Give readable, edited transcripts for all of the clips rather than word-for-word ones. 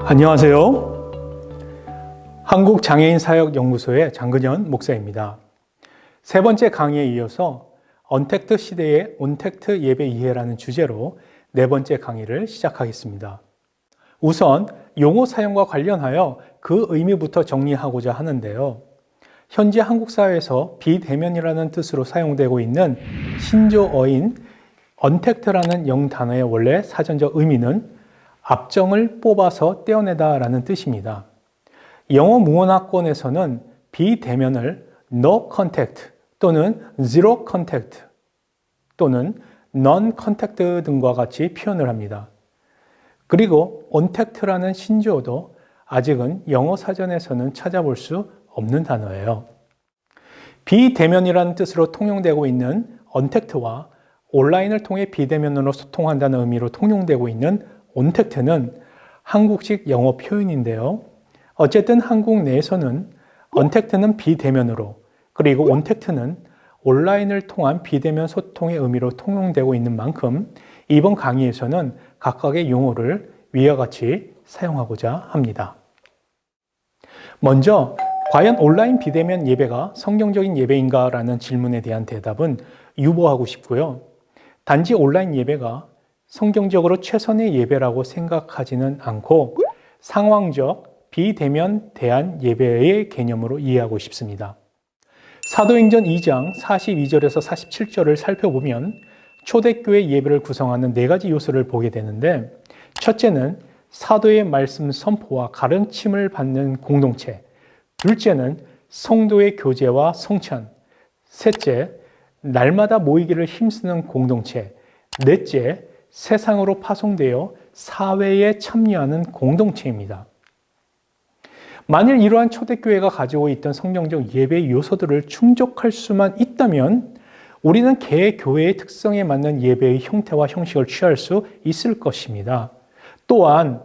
안녕하세요. 한국장애인사역연구소의 장근현 목사입니다. 세 번째 강의에 이어서 언택트 시대의 온택트 예배 이해라는 주제로 네 번째 강의를 시작하겠습니다. 우선 용어 사용과 관련하여 그 의미부터 정리하고자 하는데요. 현재 한국 사회에서 비대면이라는 뜻으로 사용되고 있는 신조어인 언택트라는 영단어의 원래 사전적 의미는 압정을 뽑아서 떼어내다 라는 뜻입니다. 영어 문학권에서는 비대면을 no contact 또는 zero contact 또는 non contact 등과 같이 표현을 합니다. 그리고 ontact라는 신조어도 아직은 영어 사전에서는 찾아볼 수 없는 단어예요. 비대면이라는 뜻으로 통용되고 있는 ontact와 온라인을 통해 비대면으로 소통한다는 의미로 통용되고 있는 온택트는 한국식 영어 표현인데요. 어쨌든 한국 내에서는 언택트는 비대면으로 그리고 온택트는 온라인을 통한 비대면 소통의 의미로 통용되고 있는 만큼 이번 강의에서는 각각의 용어를 위와 같이 사용하고자 합니다. 먼저 과연 온라인 비대면 예배가 성경적인 예배인가? 라는 질문에 대한 대답은 유보하고 싶고요. 단지 온라인 예배가 성경적으로 최선의 예배라고 생각하지는 않고 상황적 비대면 대한 예배의 개념으로 이해하고 싶습니다. 사도행전 2장 42절에서 47절을 살펴보면 초대교회 예배를 구성하는 네 가지 요소를 보게 되는데, 첫째는 사도의 말씀 선포와 가르침을 받는 공동체, 둘째는 성도의 교제와 성찬, 셋째 날마다 모이기를 힘쓰는 공동체, 넷째 세상으로 파송되어 사회에 참여하는 공동체입니다. 만일 이러한 초대교회가 가지고 있던 성경적 예배 요소들을 충족할 수만 있다면 우리는 개 교회의 특성에 맞는 예배의 형태와 형식을 취할 수 있을 것입니다. 또한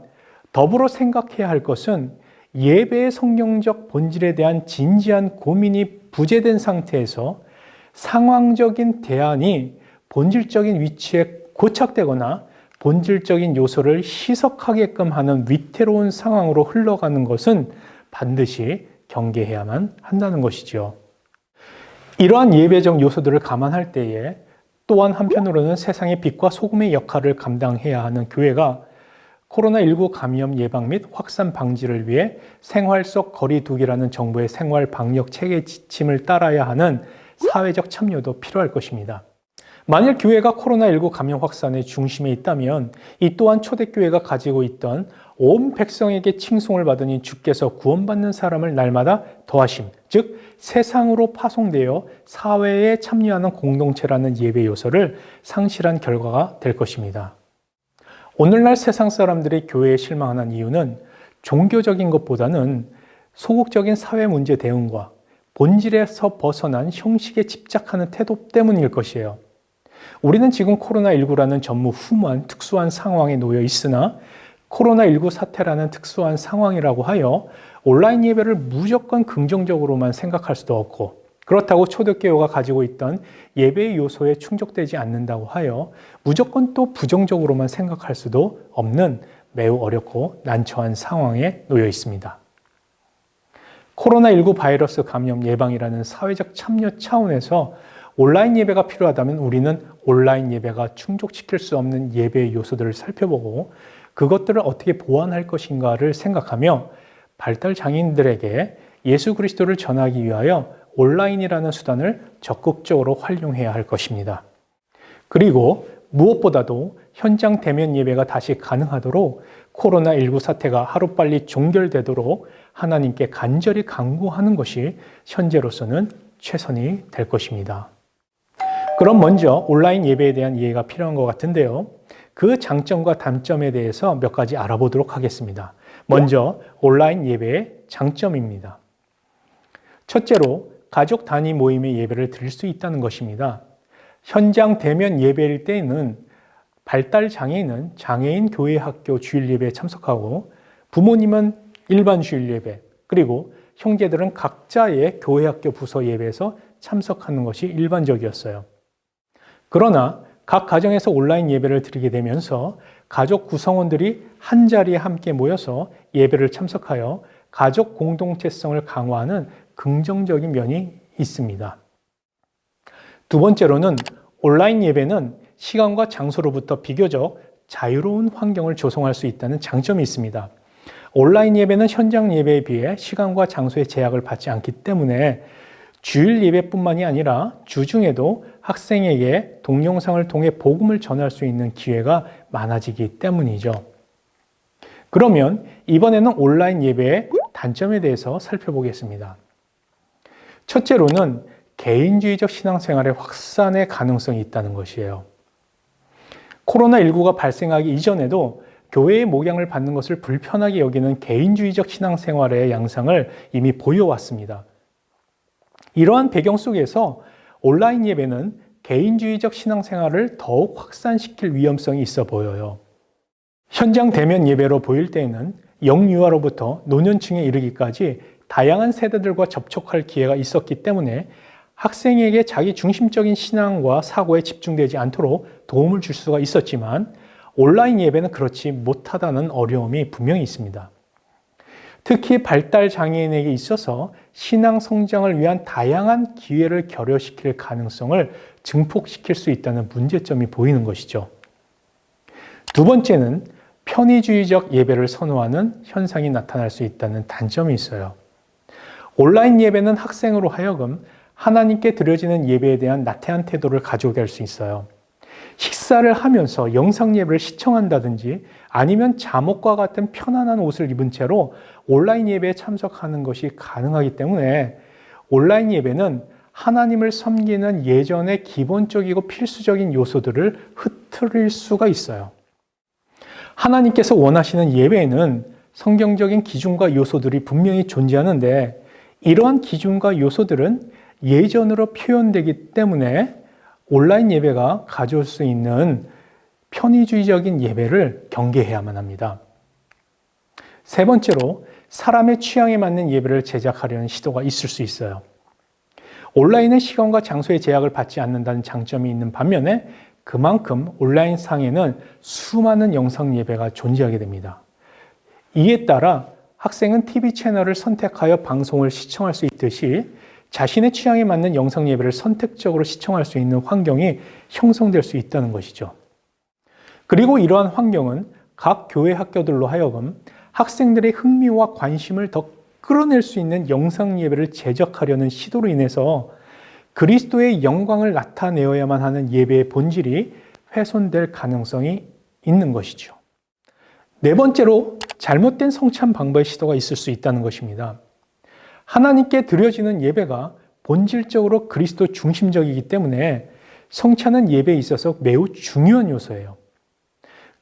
더불어 생각해야 할 것은 예배의 성경적 본질에 대한 진지한 고민이 부재된 상태에서 상황적인 대안이 본질적인 위치에 고착되거나 본질적인 요소를 희석하게끔 하는 위태로운 상황으로 흘러가는 것은 반드시 경계해야만 한다는 것이죠. 이러한 예배적 요소들을 감안할 때에 또한 한편으로는 세상의 빛과 소금의 역할을 감당해야 하는 교회가 코로나19 감염 예방 및 확산 방지를 위해 생활 속 거리 두기라는 정부의 생활 방역 체계 지침을 따라야 하는 사회적 참여도 필요할 것입니다. 만일 교회가 코로나19 감염 확산의 중심에 있다면 이 또한 초대교회가 가지고 있던 온 백성에게 칭송을 받으니 주께서 구원받는 사람을 날마다 더하심, 즉 세상으로 파송되어 사회에 참여하는 공동체라는 예배 요소를 상실한 결과가 될 것입니다. 오늘날 세상 사람들이 교회에 실망하는 이유는 종교적인 것보다는 소극적인 사회 문제 대응과 본질에서 벗어난 형식에 집착하는 태도 때문일 것이에요. 우리는 지금 코로나19라는 전무후무한 특수한 상황에 놓여 있으나 코로나19 사태라는 특수한 상황이라고 하여 온라인 예배를 무조건 긍정적으로만 생각할 수도 없고, 그렇다고 초대교회가 가지고 있던 예배의 요소에 충족되지 않는다고 하여 무조건 또 부정적으로만 생각할 수도 없는 매우 어렵고 난처한 상황에 놓여 있습니다. 코로나19 바이러스 감염 예방이라는 사회적 참여 차원에서 온라인 예배가 필요하다면 우리는 온라인 예배가 충족시킬 수 없는 예배의 요소들을 살펴보고 그것들을 어떻게 보완할 것인가를 생각하며 발달 장애인들에게 예수 그리스도를 전하기 위하여 온라인이라는 수단을 적극적으로 활용해야 할 것입니다. 그리고 무엇보다도 현장 대면 예배가 다시 가능하도록 코로나19 사태가 하루빨리 종결되도록 하나님께 간절히 간구하는 것이 현재로서는 최선이 될 것입니다. 그럼 먼저 온라인 예배에 대한 이해가 필요한 것 같은데요. 그 장점과 단점에 대해서 몇 가지 알아보도록 하겠습니다. 먼저 온라인 예배의 장점입니다. 첫째로 가족 단위 모임의 예배를 드릴 수 있다는 것입니다. 현장 대면 예배일 때에는 발달 장애인은 장애인 교회 학교 주일 예배에 참석하고 부모님은 일반 주일 예배, 그리고 형제들은 각자의 교회 학교 부서 예배에서 참석하는 것이 일반적이었어요. 그러나 각 가정에서 온라인 예배를 드리게 되면서 가족 구성원들이 한자리에 함께 모여서 예배를 참석하여 가족 공동체성을 강화하는 긍정적인 면이 있습니다. 두 번째로는 온라인 예배는 시간과 장소로부터 비교적 자유로운 환경을 조성할 수 있다는 장점이 있습니다. 온라인 예배는 현장 예배에 비해 시간과 장소의 제약을 받지 않기 때문에 주일 예배뿐만이 아니라 주중에도 학생에게 동영상을 통해 복음을 전할 수 있는 기회가 많아지기 때문이죠. 그러면 이번에는 온라인 예배의 단점에 대해서 살펴보겠습니다. 첫째로는 개인주의적 신앙생활의 확산의 가능성이 있다는 것이에요. 코로나19가 발생하기 이전에도 교회의 목양을 받는 것을 불편하게 여기는 개인주의적 신앙생활의 양상을 이미 보여왔습니다. 이러한 배경 속에서 온라인 예배는 개인주의적 신앙생활을 더욱 확산시킬 위험성이 있어 보여요. 현장 대면 예배로 보일 때에는 영유아로부터 노년층에 이르기까지 다양한 세대들과 접촉할 기회가 있었기 때문에 학생에게 자기 중심적인 신앙과 사고에 집중되지 않도록 도움을 줄 수가 있었지만 온라인 예배는 그렇지 못하다는 어려움이 분명히 있습니다. 특히 발달 장애인에게 있어서 신앙 성장을 위한 다양한 기회를 결여시킬 가능성을 증폭시킬 수 있다는 문제점이 보이는 것이죠. 두 번째는 편의주의적 예배를 선호하는 현상이 나타날 수 있다는 단점이 있어요. 온라인 예배는 학생으로 하여금 하나님께 드려지는 예배에 대한 나태한 태도를 가져오게 할 수 있어요. 식사를 하면서 영상 예배를 시청한다든지 아니면 잠옷과 같은 편안한 옷을 입은 채로 온라인 예배에 참석하는 것이 가능하기 때문에 온라인 예배는 하나님을 섬기는 예전의 기본적이고 필수적인 요소들을 흐트릴 수가 있어요. 하나님께서 원하시는 예배에는 성경적인 기준과 요소들이 분명히 존재하는데 이러한 기준과 요소들은 예전으로 표현되기 때문에 온라인 예배가 가져올 수 있는 편의주의적인 예배를 경계해야만 합니다. 세 번째로 사람의 취향에 맞는 예배를 제작하려는 시도가 있을 수 있어요. 온라인은 시간과 장소의 제약을 받지 않는다는 장점이 있는 반면에 그만큼 온라인 상에는 수많은 영상 예배가 존재하게 됩니다. 이에 따라 학생은 TV 채널을 선택하여 방송을 시청할 수 있듯이 자신의 취향에 맞는 영상 예배를 선택적으로 시청할 수 있는 환경이 형성될 수 있다는 것이죠. 그리고 이러한 환경은 각 교회 학교들로 하여금 학생들의 흥미와 관심을 더 끌어낼 수 있는 영상 예배를 제작하려는 시도로 인해서 그리스도의 영광을 나타내어야만 하는 예배의 본질이 훼손될 가능성이 있는 것이죠. 네 번째로 잘못된 성찬 방법의 시도가 있을 수 있다는 것입니다. 하나님께 드려지는 예배가 본질적으로 그리스도 중심적이기 때문에 성찬은 예배에 있어서 매우 중요한 요소예요.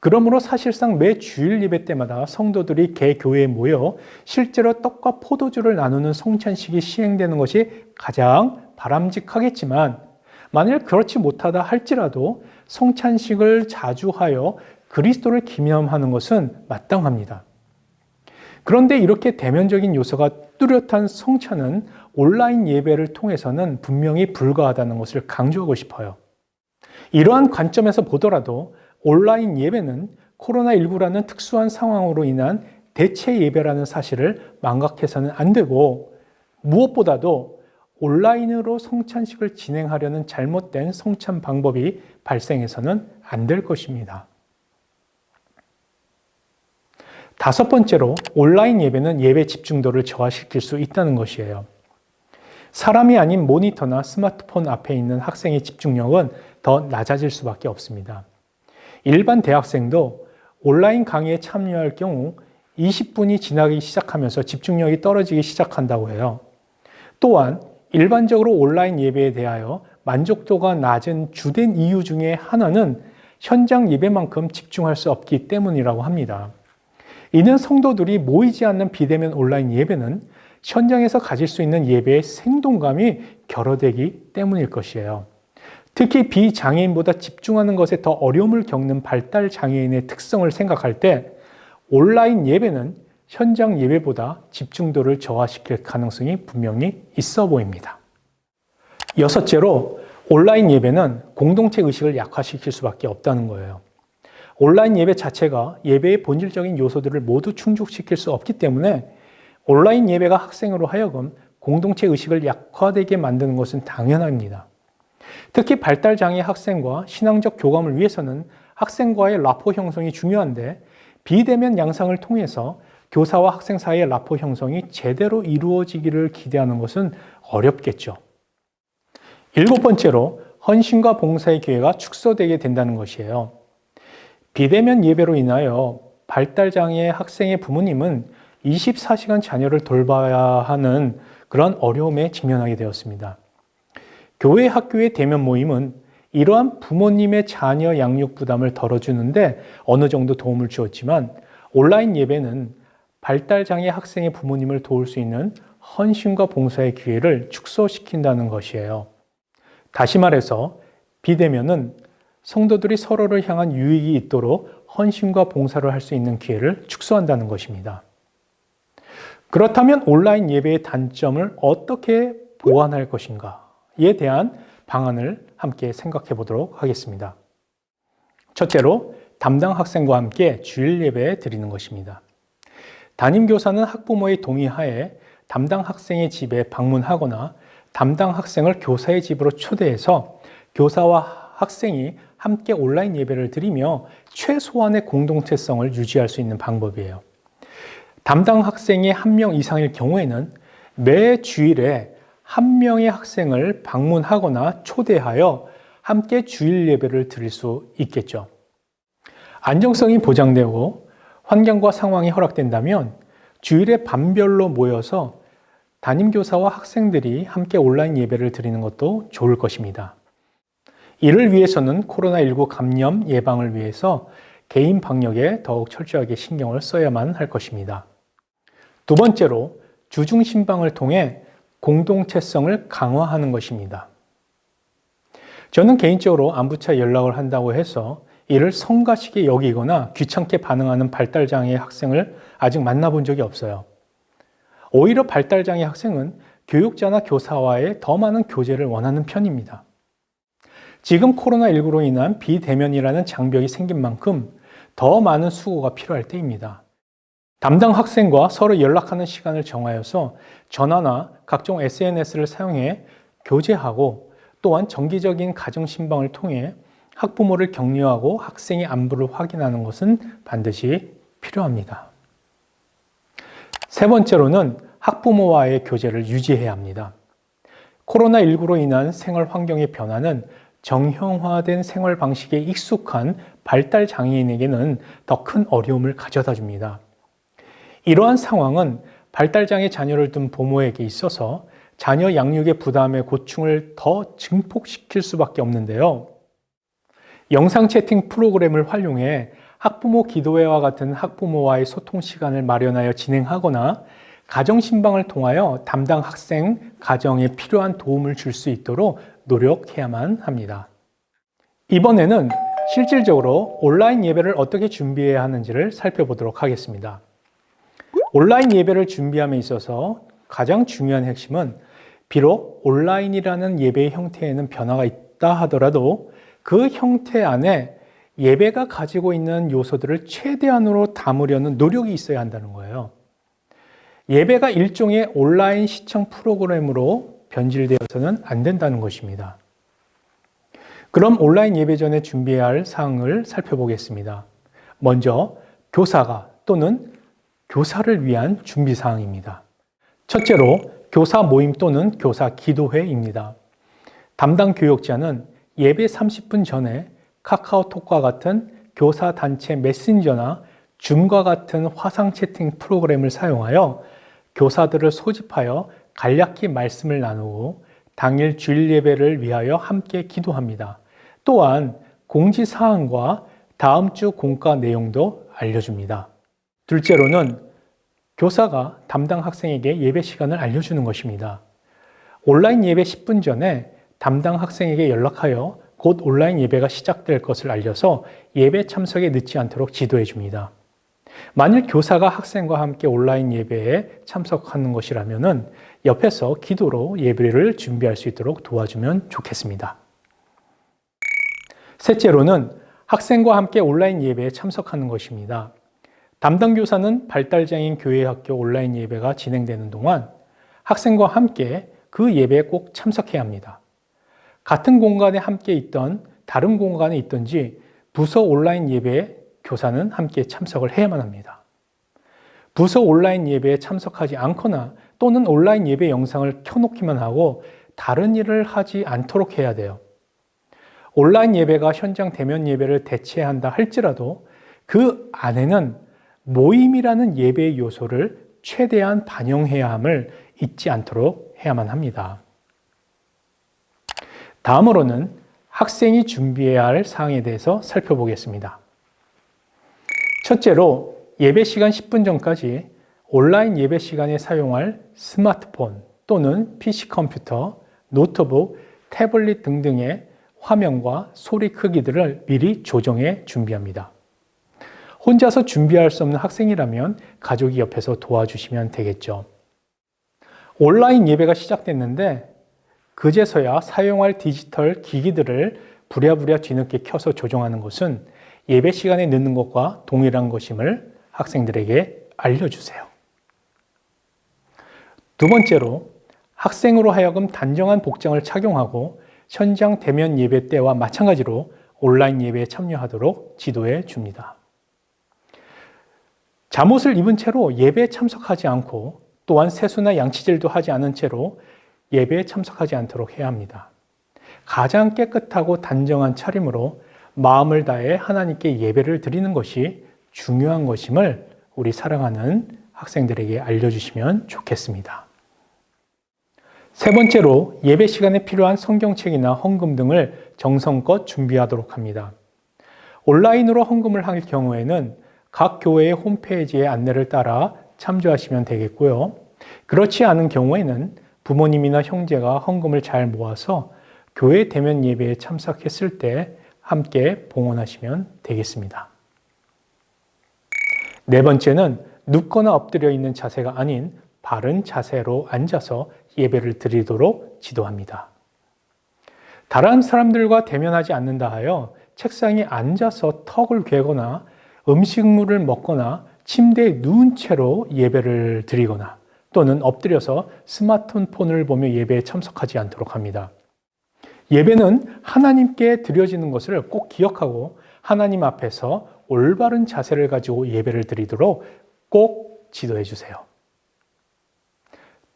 그러므로 사실상 매 주일 예배 때마다 성도들이 개교회에 모여 실제로 떡과 포도주를 나누는 성찬식이 시행되는 것이 가장 바람직하겠지만 만일 그렇지 못하다 할지라도 성찬식을 자주 하여 그리스도를 기념하는 것은 마땅합니다. 그런데 이렇게 대면적인 요소가 뚜렷한 성찬은 온라인 예배를 통해서는 분명히 불가하다는 것을 강조하고 싶어요. 이러한 관점에서 보더라도 온라인 예배는 코로나19라는 특수한 상황으로 인한 대체 예배라는 사실을 망각해서는 안 되고 무엇보다도 온라인으로 성찬식을 진행하려는 잘못된 성찬 방법이 발생해서는 안 될 것입니다. 다섯 번째로 온라인 예배는 예배 집중도를 저하시킬 수 있다는 것이에요. 사람이 아닌 모니터나 스마트폰 앞에 있는 학생의 집중력은 더 낮아질 수밖에 없습니다. 일반 대학생도 온라인 강의에 참여할 경우 20분이 지나기 시작하면서 집중력이 떨어지기 시작한다고 해요. 또한 일반적으로 온라인 예배에 대하여 만족도가 낮은 주된 이유 중에 하나는 현장 예배만큼 집중할 수 없기 때문이라고 합니다. 이는 성도들이 모이지 않는 비대면 온라인 예배는 현장에서 가질 수 있는 예배의 생동감이 결여되기 때문일 것이에요. 특히 비장애인보다 집중하는 것에 더 어려움을 겪는 발달 장애인의 특성을 생각할 때 온라인 예배는 현장 예배보다 집중도를 저하시킬 가능성이 분명히 있어 보입니다. 여섯째로 온라인 예배는 공동체 의식을 약화시킬 수밖에 없다는 거예요. 온라인 예배 자체가 예배의 본질적인 요소들을 모두 충족시킬 수 없기 때문에 온라인 예배가 학생으로 하여금 공동체 의식을 약화되게 만드는 것은 당연합니다. 특히 발달장애 학생과 신앙적 교감을 위해서는 학생과의 라포 형성이 중요한데 비대면 양상을 통해서 교사와 학생 사이의 라포 형성이 제대로 이루어지기를 기대하는 것은 어렵겠죠. 7번째로 헌신과 봉사의 기회가 축소되게 된다는 것이에요. 비대면 예배로 인하여 발달장애 학생의 부모님은 24시간 자녀를 돌봐야 하는 그런 어려움에 직면하게 되었습니다. 교회 학교의 대면 모임은 이러한 부모님의 자녀 양육 부담을 덜어주는데 어느 정도 도움을 주었지만 온라인 예배는 발달장애 학생의 부모님을 도울 수 있는 헌신과 봉사의 기회를 축소시킨다는 것이에요. 다시 말해서 비대면은 성도들이 서로를 향한 유익이 있도록 헌신과 봉사를 할 수 있는 기회를 축소한다는 것입니다. 그렇다면 온라인 예배의 단점을 어떻게 보완할 것인가에 대한 방안을 함께 생각해 보도록 하겠습니다. 첫째로 담당 학생과 함께 주일 예배 드리는 것입니다. 담임교사는 학부모의 동의하에 담당 학생의 집에 방문하거나 담당 학생을 교사의 집으로 초대해서 교사와 학생이 함께 온라인 예배를 드리며 최소한의 공동체성을 유지할 수 있는 방법이에요. 담당 학생이 1명 이상일 경우에는 매 주일에 1명의 학생을 방문하거나 초대하여 함께 주일 예배를 드릴 수 있겠죠. 안정성이 보장되고 환경과 상황이 허락된다면 주일에 반별로 모여서 담임교사와 학생들이 함께 온라인 예배를 드리는 것도 좋을 것입니다. 이를 위해서는 코로나19 감염 예방을 위해서 개인 방역에 더욱 철저하게 신경을 써야만 할 것입니다. 두 번째로 주중 신방을 통해 공동체성을 강화하는 것입니다. 저는 개인적으로 안부차 연락을 한다고 해서 이를 성가시게 여기거나 귀찮게 반응하는 발달장애 학생을 아직 만나본 적이 없어요. 오히려 발달장애 학생은 교육자나 교사와의 더 많은 교제를 원하는 편입니다. 지금 코로나19로 인한 비대면이라는 장벽이 생긴 만큼 더 많은 수고가 필요할 때입니다. 담당 학생과 서로 연락하는 시간을 정하여서 전화나 각종 SNS를 사용해 교제하고 또한 정기적인 가정신방을 통해 학부모를 격려하고 학생의 안부를 확인하는 것은 반드시 필요합니다. 세 번째로는 학부모와의 교제를 유지해야 합니다. 코로나19로 인한 생활 환경의 변화는 정형화된 생활 방식에 익숙한 발달 장애인에게는 더 큰 어려움을 가져다 줍니다. 이러한 상황은 발달장애 자녀를 둔 부모에게 있어서 자녀 양육의 부담의 고충을 더 증폭시킬 수밖에 없는데요. 영상 채팅 프로그램을 활용해 학부모 기도회와 같은 학부모와의 소통 시간을 마련하여 진행하거나 가정신방을 통하여 담당 학생 가정에 필요한 도움을 줄 수 있도록 노력해야만 합니다. 이번에는 실질적으로 온라인 예배를 어떻게 준비해야 하는지를 살펴보도록 하겠습니다. 온라인 예배를 준비함에 있어서 가장 중요한 핵심은 비록 온라인이라는 예배의 형태에는 변화가 있다 하더라도 그 형태 안에 예배가 가지고 있는 요소들을 최대한으로 담으려는 노력이 있어야 한다는 거예요. 예배가 일종의 온라인 시청 프로그램으로 변질되어서는 안 된다는 것입니다. 그럼 온라인 예배 전에 준비해야 할 사항을 살펴보겠습니다. 먼저 교사가 또는 교사를 위한 준비 사항입니다. 첫째로 교사 모임 또는 교사 기도회입니다. 담당 교육자는 예배 30분 전에 카카오톡과 같은 교사 단체 메신저나 줌과 같은 화상 채팅 프로그램을 사용하여 교사들을 소집하여 간략히 말씀을 나누고 당일 주일 예배를 위하여 함께 기도합니다. 또한 공지사항과 다음 주 공과 내용도 알려줍니다. 둘째로는 교사가 담당 학생에게 예배 시간을 알려주는 것입니다. 온라인 예배 10분 전에 담당 학생에게 연락하여 곧 온라인 예배가 시작될 것을 알려서 예배 참석에 늦지 않도록 지도해 줍니다. 만일 교사가 학생과 함께 온라인 예배에 참석하는 것이라면 옆에서 기도로 예배를 준비할 수 있도록 도와주면 좋겠습니다. 셋째로는 학생과 함께 온라인 예배에 참석하는 것입니다. 담당 교사는 발달장애인 교회학교 온라인 예배가 진행되는 동안 학생과 함께 그 예배에 꼭 참석해야 합니다. 같은 공간에 함께 있던 다른 공간에 있든지 부서 온라인 예배에 교사는 함께 참석을 해야만 합니다. 부서 온라인 예배에 참석하지 않거나 또는 온라인 예배 영상을 켜놓기만 하고 다른 일을 하지 않도록 해야 돼요. 온라인 예배가 현장 대면 예배를 대체한다 할지라도 그 안에는 모임이라는 예배의 요소를 최대한 반영해야 함을 잊지 않도록 해야만 합니다. 다음으로는 학생이 준비해야 할 사항에 대해서 살펴보겠습니다. 첫째로 예배 시간 10분 전까지 온라인 예배 시간에 사용할 스마트폰 또는 PC 컴퓨터, 노트북, 태블릿 등등의 화면과 소리 크기들을 미리 조정해 준비합니다. 혼자서 준비할 수 없는 학생이라면 가족이 옆에서 도와주시면 되겠죠. 온라인 예배가 시작됐는데 그제서야 사용할 디지털 기기들을 부랴부랴 뒤늦게 켜서 조정하는 것은 예배 시간에 늦는 것과 동일한 것임을 학생들에게 알려주세요. 두 번째로 학생으로 하여금 단정한 복장을 착용하고 현장 대면 예배 때와 마찬가지로 온라인 예배에 참여하도록 지도해 줍니다. 잠옷을 입은 채로 예배에 참석하지 않고 또한 세수나 양치질도 하지 않은 채로 예배에 참석하지 않도록 해야 합니다. 가장 깨끗하고 단정한 차림으로 마음을 다해 하나님께 예배를 드리는 것이 중요한 것임을 우리 사랑하는 학생들에게 알려주시면 좋겠습니다. 세 번째로 예배 시간에 필요한 성경책이나 헌금 등을 정성껏 준비하도록 합니다. 온라인으로 헌금을 할 경우에는 각 교회의 홈페이지의 안내를 따라 참조하시면 되겠고요. 그렇지 않은 경우에는 부모님이나 형제가 헌금을 잘 모아서 교회 대면 예배에 참석했을 때 함께 봉헌하시면 되겠습니다. 네 번째는 눕거나 엎드려 있는 자세가 아닌 바른 자세로 앉아서 예배를 드리도록 지도합니다. 다른 사람들과 대면하지 않는다 하여 책상에 앉아서 턱을 괴거나 음식물을 먹거나 침대에 누운 채로 예배를 드리거나 또는 엎드려서 스마트폰을 보며 예배에 참석하지 않도록 합니다. 예배는 하나님께 드려지는 것을 꼭 기억하고 하나님 앞에서 올바른 자세를 가지고 예배를 드리도록 꼭 지도해 주세요.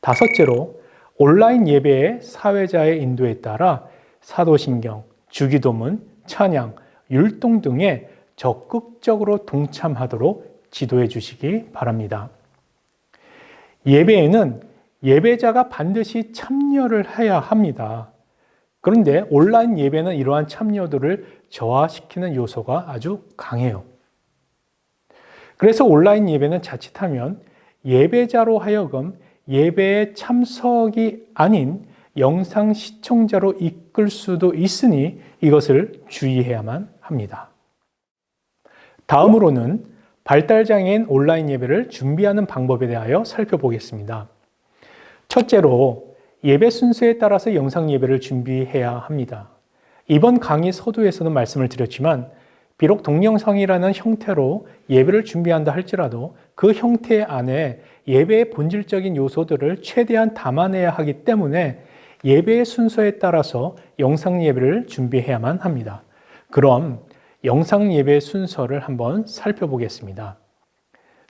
다섯째로 온라인 예배의 사회자의 인도에 따라 사도신경, 주기도문, 찬양, 율동 등에 적극적으로 동참하도록 지도해 주시기 바랍니다. 예배에는 예배자가 반드시 참여를 해야 합니다. 그런데 온라인 예배는 이러한 참여도를 저하시키는 요소가 아주 강해요. 그래서 온라인 예배는 자칫하면 예배자로 하여금 예배에 참석이 아닌 영상 시청자로 이끌 수도 있으니 이것을 주의해야만 합니다. 다음으로는 발달장애인 온라인 예배를 준비하는 방법에 대하여 살펴보겠습니다. 첫째로 예배 순서에 따라서 영상 예배를 준비해야 합니다. 이번 강의 서두에서는 말씀을 드렸지만 비록 동영상이라는 형태로 예배를 준비한다 할지라도 그 형태 안에 예배의 본질적인 요소들을 최대한 담아내야 하기 때문에 예배의 순서에 따라서 영상 예배를 준비해야만 합니다. 그럼 영상 예배 순서를 한번 살펴보겠습니다.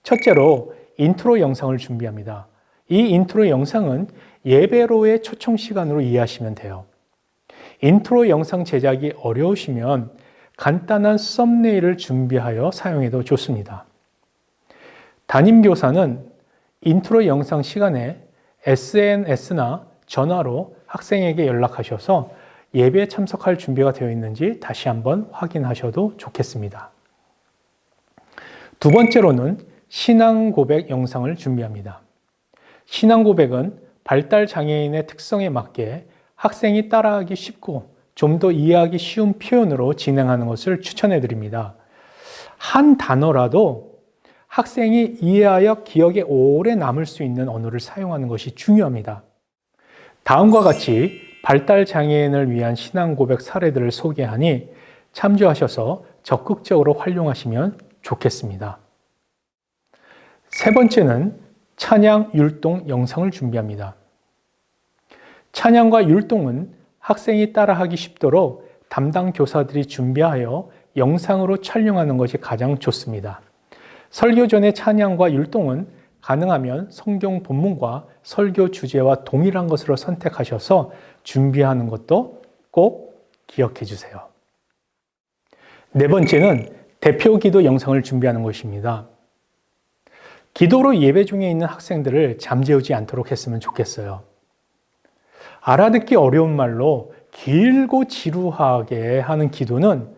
첫째로 인트로 영상을 준비합니다. 이 인트로 영상은 예배로의 초청 시간으로 이해하시면 돼요. 인트로 영상 제작이 어려우시면 간단한 썸네일을 준비하여 사용해도 좋습니다. 담임교사는 인트로 영상 시간에 SNS나 전화로 학생에게 연락하셔서 예배에 참석할 준비가 되어 있는지 다시 한번 확인하셔도 좋겠습니다. 두 번째로는 신앙 고백 영상을 준비합니다. 신앙 고백은 발달 장애인의 특성에 맞게 학생이 따라하기 쉽고 좀 더 이해하기 쉬운 표현으로 진행하는 것을 추천해 드립니다. 한 단어라도 학생이 이해하여 기억에 오래 남을 수 있는 언어를 사용하는 것이 중요합니다. 다음과 같이 발달 장애인을 위한 신앙 고백 사례들을 소개하니 참조하셔서 적극적으로 활용하시면 좋겠습니다. 세 번째는 찬양 율동 영상을 준비합니다. 찬양과 율동은 학생이 따라하기 쉽도록 담당 교사들이 준비하여 영상으로 촬영하는 것이 가장 좋습니다. 설교 전의 찬양과 율동은 가능하면 성경 본문과 설교 주제와 동일한 것으로 선택하셔서 준비하는 것도 꼭 기억해 주세요. 네 번째는 대표 기도 영상을 준비하는 것입니다. 기도로 예배 중에 있는 학생들을 잠재우지 않도록 했으면 좋겠어요. 알아듣기 어려운 말로 길고 지루하게 하는 기도는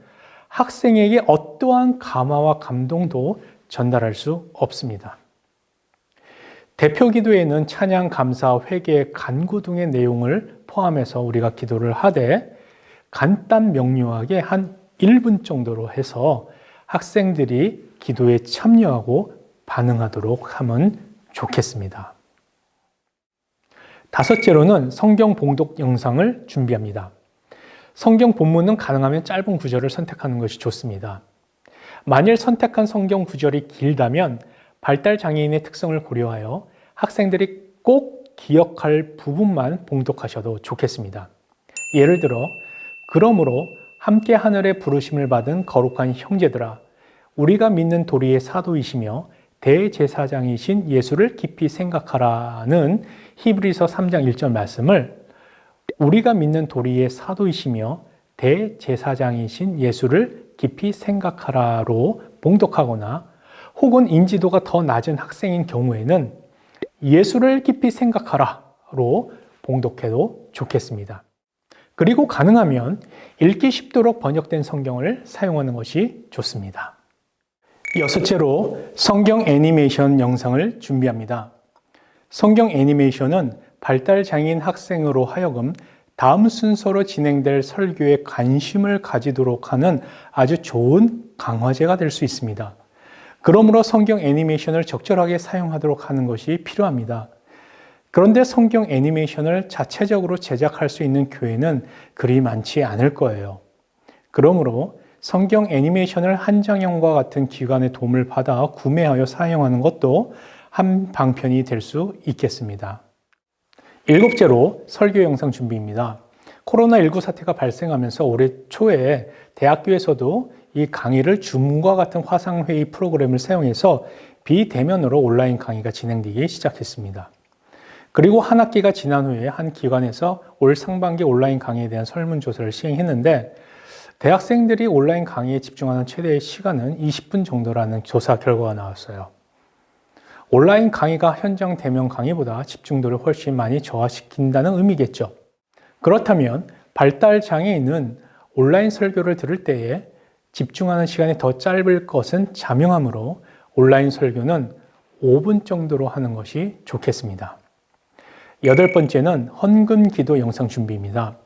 학생에게 어떠한 감화와 감동도 전달할 수 없습니다. 대표 기도에는 찬양, 감사, 회개, 간구 등의 내용을 포함해서 우리가 기도를 하되 간단 명료하게 한 1분 정도로 해서 학생들이 기도에 참여하고 반응하도록 하면 좋겠습니다. 다섯째로는 성경 봉독 영상을 준비합니다. 성경 본문은 가능하면 짧은 구절을 선택하는 것이 좋습니다. 만일 선택한 성경 구절이 길다면 발달 장애인의 특성을 고려하여 학생들이 꼭 기억할 부분만 봉독하셔도 좋겠습니다. 예를 들어, 그러므로 함께 하늘에 부르심을 받은 거룩한 형제들아, 우리가 믿는 도리의 사도이시며 대제사장이신 예수를 깊이 생각하라는 히브리서 3장 1절 말씀을 우리가 믿는 도리의 사도이시며 대제사장이신 예수를 깊이 생각하라로 봉독하거나 혹은 인지도가 더 낮은 학생인 경우에는 예수를 깊이 생각하라로 봉독해도 좋겠습니다. 그리고 가능하면 읽기 쉽도록 번역된 성경을 사용하는 것이 좋습니다. 여섯째로 성경 애니메이션 영상을 준비합니다. 성경 애니메이션은 발달 장애인 학생으로 하여금 다음 순서로 진행될 설교에 관심을 가지도록 하는 아주 좋은 강화제가 될 수 있습니다. 그러므로 성경 애니메이션을 적절하게 사용하도록 하는 것이 필요합니다. 그런데 성경 애니메이션을 자체적으로 제작할 수 있는 교회는 그리 많지 않을 거예요. 그러므로 성경 애니메이션을 한장형과 같은 기관의 도움을 받아 구매하여 사용하는 것도 한 방편이 될 수 있겠습니다. 일곱째로 설교 영상 준비입니다. 코로나19 사태가 발생하면서 올해 초에 대학교에서도 이 강의를 줌과 같은 화상회의 프로그램을 사용해서 비대면으로 온라인 강의가 진행되기 시작했습니다. 그리고 한 학기가 지난 후에 한 기관에서 올 상반기 온라인 강의에 대한 설문조사를 시행했는데 대학생들이 온라인 강의에 집중하는 최대의 시간은 20분 정도라는 조사 결과가 나왔어요. 온라인 강의가 현장 대면 강의보다 집중도를 훨씬 많이 저하시킨다는 의미겠죠. 그렇다면 발달 장애인은 온라인 설교를 들을 때에 집중하는 시간이 더 짧을 것은 자명하므로 온라인 설교는 5분 정도로 하는 것이 좋겠습니다. 여덟 번째는 헌금 기도 영상 준비입니다.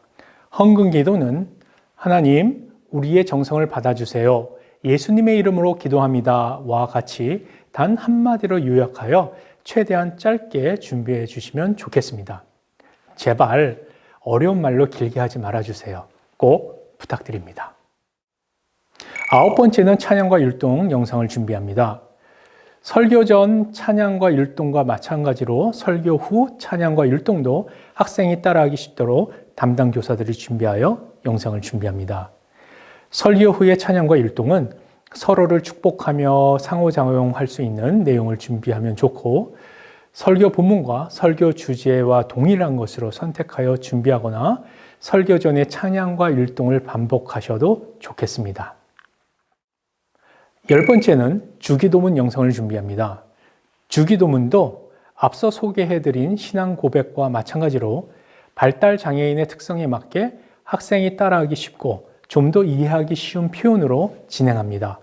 헌금 기도는 하나님, 우리의 정성을 받아주세요. 예수님의 이름으로 기도합니다와 같이 단 한마디로 요약하여 최대한 짧게 준비해 주시면 좋겠습니다. 제발 어려운 말로 길게 하지 말아주세요. 꼭 부탁드립니다. 아홉 번째는 찬양과 율동 영상을 준비합니다. 설교 전 찬양과 율동과 마찬가지로 설교 후 찬양과 율동도 학생이 따라하기 쉽도록 담당 교사들이 준비하여 영상을 준비합니다. 설교 후의 찬양과 율동은 서로를 축복하며 상호작용할 수 있는 내용을 준비하면 좋고 설교 본문과 설교 주제와 동일한 것으로 선택하여 준비하거나 설교 전에 찬양과 율동을 반복하셔도 좋겠습니다. 열 번째는 주기도문 영상을 준비합니다. 주기도문도 앞서 소개해드린 신앙 고백과 마찬가지로 발달 장애인의 특성에 맞게 학생이 따라하기 쉽고 좀 더 이해하기 쉬운 표현으로 진행합니다.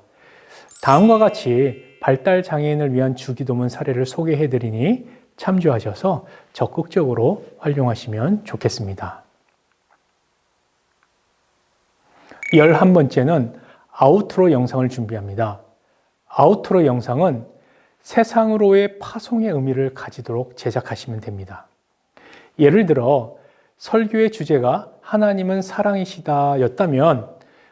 다음과 같이 발달 장애인을 위한 주기도문 사례를 소개해드리니 참조하셔서 적극적으로 활용하시면 좋겠습니다. 11번째는 아우트로 영상을 준비합니다. 아우트로 영상은 세상으로의 파송의 의미를 가지도록 제작하시면 됩니다. 예를 들어 설교의 주제가 하나님은 사랑이시다 였다면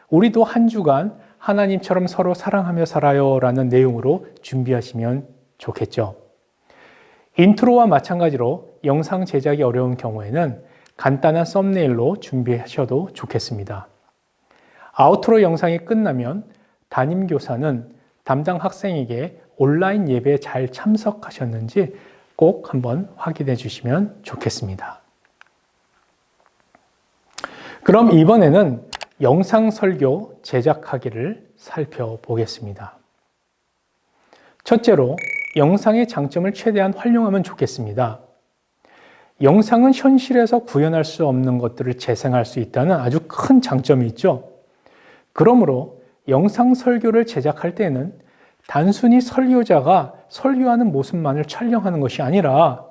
우리도 한 주간 하나님처럼 서로 사랑하며 살아요 라는 내용으로 준비하시면 좋겠죠. 인트로와 마찬가지로 영상 제작이 어려운 경우에는 간단한 썸네일로 준비하셔도 좋겠습니다. 아우트로 영상이 끝나면 담임교사는 담당 학생에게 온라인 예배에 잘 참석하셨는지 꼭 한번 확인해 주시면 좋겠습니다. 그럼 이번에는 영상 설교 제작하기를 살펴보겠습니다. 첫째로 영상의 장점을 최대한 활용하면 좋겠습니다. 영상은 현실에서 구현할 수 없는 것들을 재생할 수 있다는 아주 큰 장점이 있죠. 그러므로 영상 설교를 제작할 때는 단순히 설교자가 설교하는 모습만을 촬영하는 것이 아니라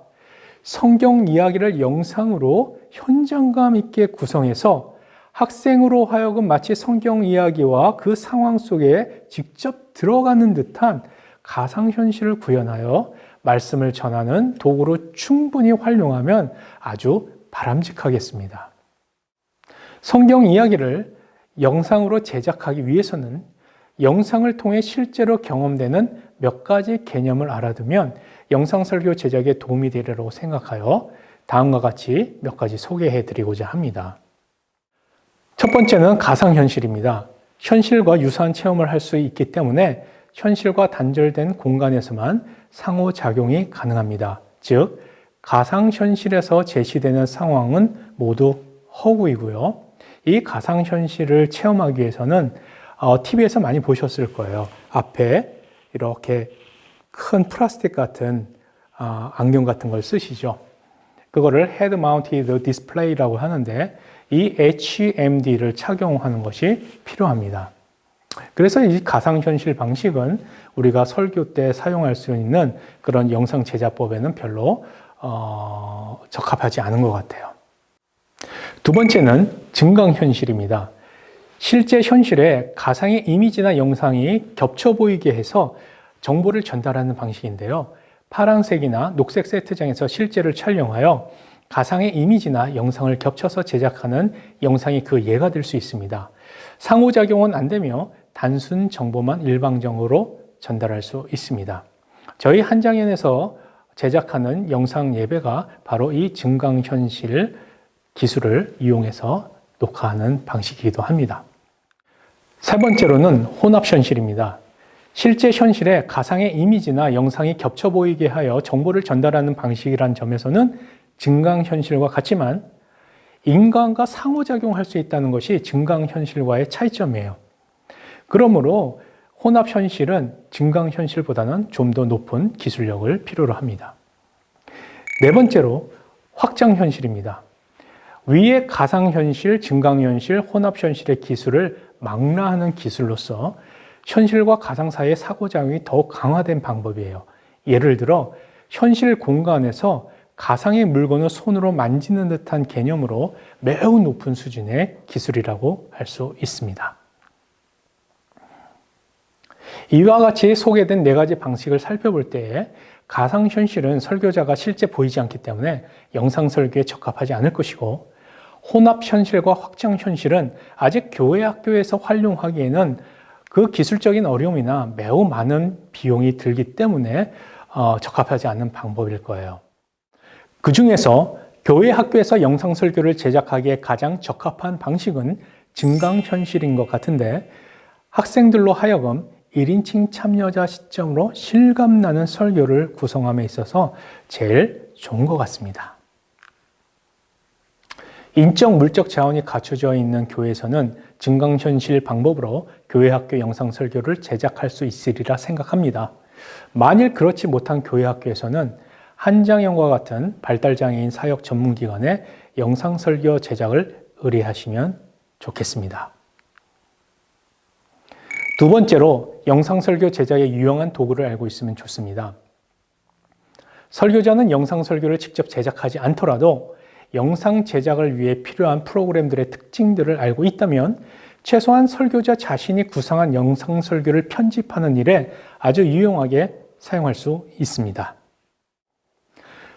성경 이야기를 영상으로 현장감 있게 구성해서 학생으로 하여금 마치 성경 이야기와 그 상황 속에 직접 들어가는 듯한 가상현실을 구현하여 말씀을 전하는 도구로 충분히 활용하면 아주 바람직하겠습니다. 성경 이야기를 영상으로 제작하기 위해서는 영상을 통해 실제로 경험되는 몇 가지 개념을 알아두면 영상 설교 제작에 도움이 되리라고 생각하여 다음과 같이 몇 가지 소개해 드리고자 합니다. 첫 번째는 가상현실입니다. 현실과 유사한 체험을 할 수 있기 때문에 현실과 단절된 공간에서만 상호작용이 가능합니다. 즉, 가상현실에서 제시되는 상황은 모두 허구이고요. 이 가상현실을 체험하기 위해서는 TV에서 많이 보셨을 거예요. 앞에 이렇게 큰 플라스틱 같은 안경 같은 걸 쓰시죠. 그거를 Head Mounted Display라고 하는데 이 HMD를 착용하는 것이 필요합니다. 그래서 이 가상현실 방식은 우리가 설교 때 사용할 수 있는 그런 영상 제작법에는 별로 적합하지 않은 것 같아요. 두 번째는 증강현실입니다. 실제 현실에 가상의 이미지나 영상이 겹쳐 보이게 해서 정보를 전달하는 방식인데요. 파란색이나 녹색 세트장에서 실제를 촬영하여 가상의 이미지나 영상을 겹쳐서 제작하는 영상이 그 예가 될 수 있습니다. 상호작용은 안 되며 단순 정보만 일방적으로 전달할 수 있습니다. 저희 한장연에서 제작하는 영상 예배가 바로 이 증강현실 기술을 이용해서 녹화하는 방식이기도 합니다. 세 번째로는 혼합현실입니다. 실제 현실에 가상의 이미지나 영상이 겹쳐 보이게 하여 정보를 전달하는 방식이란 점에서는 증강현실과 같지만 인간과 상호작용할 수 있다는 것이 증강현실과의 차이점이에요. 그러므로 혼합현실은 증강현실보다는 좀 더 높은 기술력을 필요로 합니다. 네 번째로 확장현실입니다. 위의 가상현실, 증강현실, 혼합현실의 기술을 망라하는 기술로서 현실과 가상 사이의 상호작용이 더욱 강화된 방법이에요. 예를 들어 현실 공간에서 가상의 물건을 손으로 만지는 듯한 개념으로 매우 높은 수준의 기술이라고 할 수 있습니다. 이와 같이 소개된 네 가지 방식을 살펴볼 때에 가상현실은 설교자가 실제 보이지 않기 때문에 영상 설교에 적합하지 않을 것이고 혼합현실과 확장현실은 아직 교회 학교에서 활용하기에는 그 기술적인 어려움이나 매우 많은 비용이 들기 때문에 적합하지 않은 방법일 거예요. 그 중에서 교회 학교에서 영상 설교를 제작하기에 가장 적합한 방식은 증강현실인 것 같은데 학생들로 하여금 1인칭 참여자 시점으로 실감나는 설교를 구성함에 있어서 제일 좋은 것 같습니다. 인적, 물적 자원이 갖춰져 있는 교회에서는 증강현실 방법으로 교회 학교 영상 설교를 제작할 수 있으리라 생각합니다. 만일 그렇지 못한 교회 학교에서는 한장연과 같은 발달장애인 사역 전문기관에 영상 설교 제작을 의뢰하시면 좋겠습니다. 두 번째로 영상 설교 제작에 유용한 도구를 알고 있으면 좋습니다. 설교자는 영상 설교를 직접 제작하지 않더라도 영상 제작을 위해 필요한 프로그램들의 특징들을 알고 있다면 최소한 설교자 자신이 구상한 영상 설교를 편집하는 일에 아주 유용하게 사용할 수 있습니다.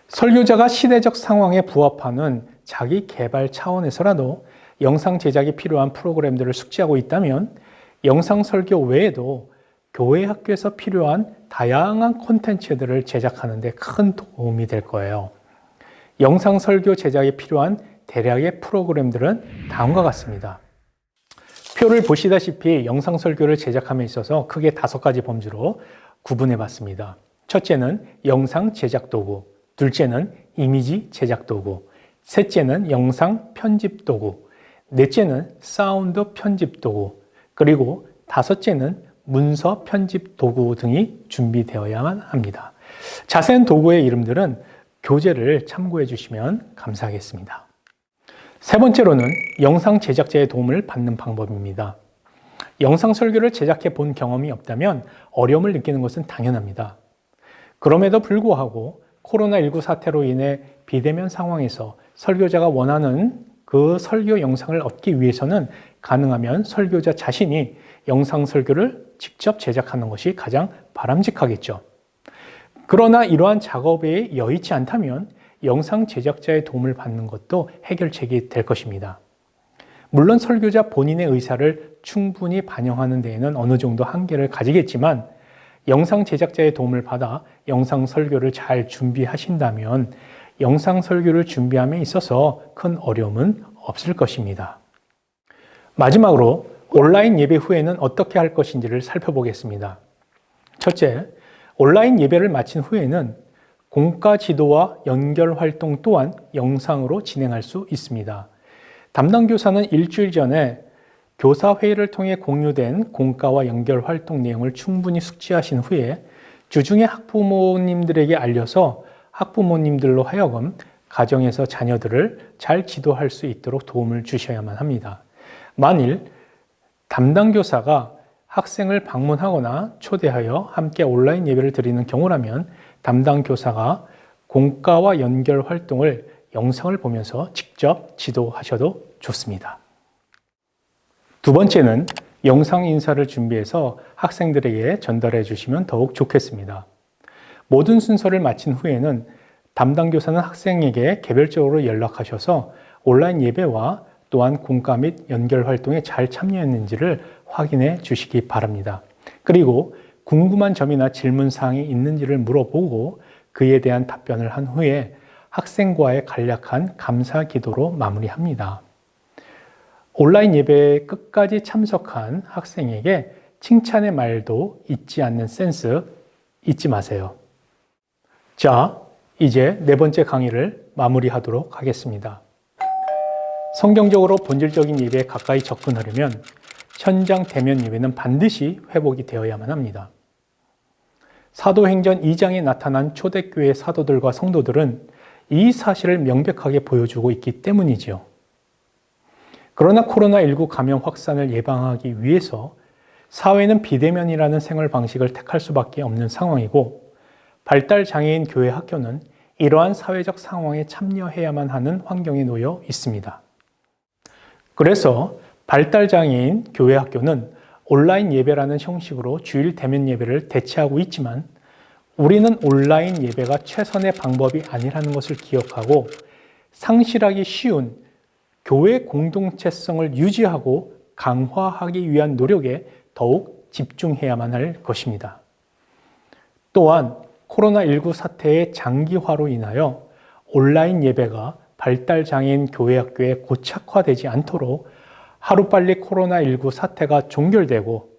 설교자가 시대적 상황에 부합하는 자기 개발 차원에서라도 영상 제작에 필요한 프로그램들을 숙지하고 있다면 영상 설교 외에도 교회 학교에서 필요한 다양한 콘텐츠들을 제작하는 데 큰 도움이 될 거예요. 영상 설교 제작에 필요한 대략의 프로그램들은 다음과 같습니다. 표를 보시다시피 영상 설교를 제작함에 있어서 크게 5가지 범주로 구분해 봤습니다. 첫째는 영상 제작 도구, 둘째는 이미지 제작 도구, 셋째는 영상 편집 도구, 넷째는 사운드 편집 도구, 그리고 다섯째는 문서 편집 도구 등이 준비되어야만 합니다. 자세한 도구의 이름들은 교재를 참고해 주시면 감사하겠습니다. 세 번째로는 영상 제작자의 도움을 받는 방법입니다. 영상 설교를 제작해 본 경험이 없다면 어려움을 느끼는 것은 당연합니다. 그럼에도 불구하고 코로나19 사태로 인해 비대면 상황에서 설교자가 원하는 그 설교 영상을 얻기 위해서는 가능하면 설교자 자신이 영상 설교를 직접 제작하는 것이 가장 바람직하겠죠. 그러나 이러한 작업에 여의치 않다면 영상 제작자의 도움을 받는 것도 해결책이 될 것입니다. 물론 설교자 본인의 의사를 충분히 반영하는 데에는 어느 정도 한계를 가지겠지만 영상 제작자의 도움을 받아 영상 설교를 잘 준비하신다면 영상 설교를 준비함에 있어서 큰 어려움은 없을 것입니다. 마지막으로 온라인 예배 후에는 어떻게 할 것인지를 살펴보겠습니다. 첫째, 온라인 예배를 마친 후에는 공과 지도와 연결 활동 또한 영상으로 진행할 수 있습니다. 담당 교사는 일주일 전에 교사회의를 통해 공유된 공과와 연결 활동 내용을 충분히 숙지하신 후에 주중에 학부모님들에게 알려서 학부모님들로 하여금 가정에서 자녀들을 잘 지도할 수 있도록 도움을 주셔야만 합니다. 만일 담당 교사가 학생을 방문하거나 초대하여 함께 온라인 예배를 드리는 경우라면 담당 교사가 공과와 연결 활동을 영상을 보면서 직접 지도하셔도 좋습니다. 두 번째는 영상 인사를 준비해서 학생들에게 전달해 주시면 더욱 좋겠습니다. 모든 순서를 마친 후에는 담당 교사는 학생에게 개별적으로 연락하셔서 온라인 예배와 또한 공과 및 연결 활동에 잘 참여했는지를 확인해 주시기 바랍니다. 그리고 궁금한 점이나 질문 사항이 있는지를 물어보고 그에 대한 답변을 한 후에 학생과의 간략한 감사 기도로 마무리합니다. 온라인 예배에 끝까지 참석한 학생에게 칭찬의 말도 잊지 않는 센스 잊지 마세요. 자, 이제 네 번째 강의를 마무리하도록 하겠습니다. 성경적으로 본질적인 예배에 가까이 접근하려면 현장 대면 예배는 반드시 회복이 되어야만 합니다. 사도행전 2장에 나타난 초대교회 사도들과 성도들은 이 사실을 명백하게 보여주고 있기 때문이지요. 그러나 코로나19 감염 확산을 예방하기 위해서 사회는 비대면이라는 생활 방식을 택할 수밖에 없는 상황이고 발달장애인 교회 학교는 이러한 사회적 상황에 참여해야만 하는 환경에 놓여 있습니다. 그래서 발달장애인 교회 학교는 온라인 예배라는 형식으로 주일 대면 예배를 대체하고 있지만 우리는 온라인 예배가 최선의 방법이 아니라는 것을 기억하고 상실하기 쉬운 교회 공동체성을 유지하고 강화하기 위한 노력에 더욱 집중해야만 할 것입니다. 또한 코로나19 사태의 장기화로 인하여 온라인 예배가 발달장애인 교회학교에 고착화되지 않도록 하루빨리 코로나19 사태가 종결되고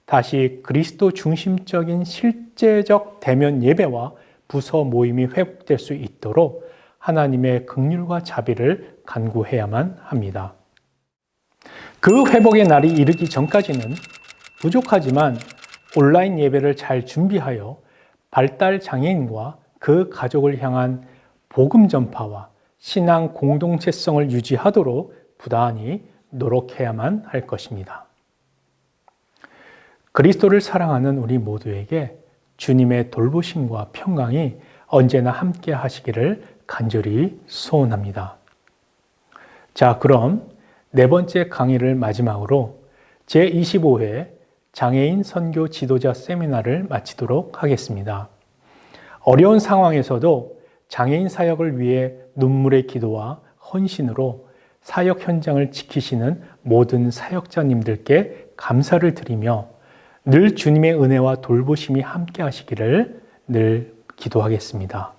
다시 그리스도 중심적인 실제적 대면 예배와 부서 모임이 회복될 수 있도록 하나님의 긍휼과 자비를 간구해야만 합니다. 그 회복의 날이 이르기 전까지는 부족하지만 온라인 예배를 잘 준비하여 발달장애인과 그 가족을 향한 복음 전파와 신앙 공동체성을 유지하도록 부단히 노력해야만 할 것입니다. 그리스도를 사랑하는 우리 모두에게 주님의 돌보심과 평강이 언제나 함께 하시기를 간절히 소원합니다. 자, 그럼 네 번째 강의를 마지막으로 제25회 장애인 선교 지도자 세미나를 마치도록 하겠습니다. 어려운 상황에서도 장애인 사역을 위해 눈물의 기도와 헌신으로 사역 현장을 지키시는 모든 사역자님들께 감사를 드리며 늘 주님의 은혜와 돌보심이 함께 하시기를 늘 기도하겠습니다.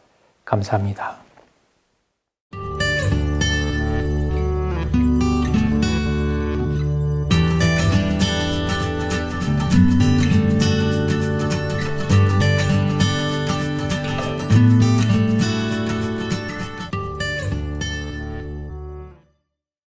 감사합니다.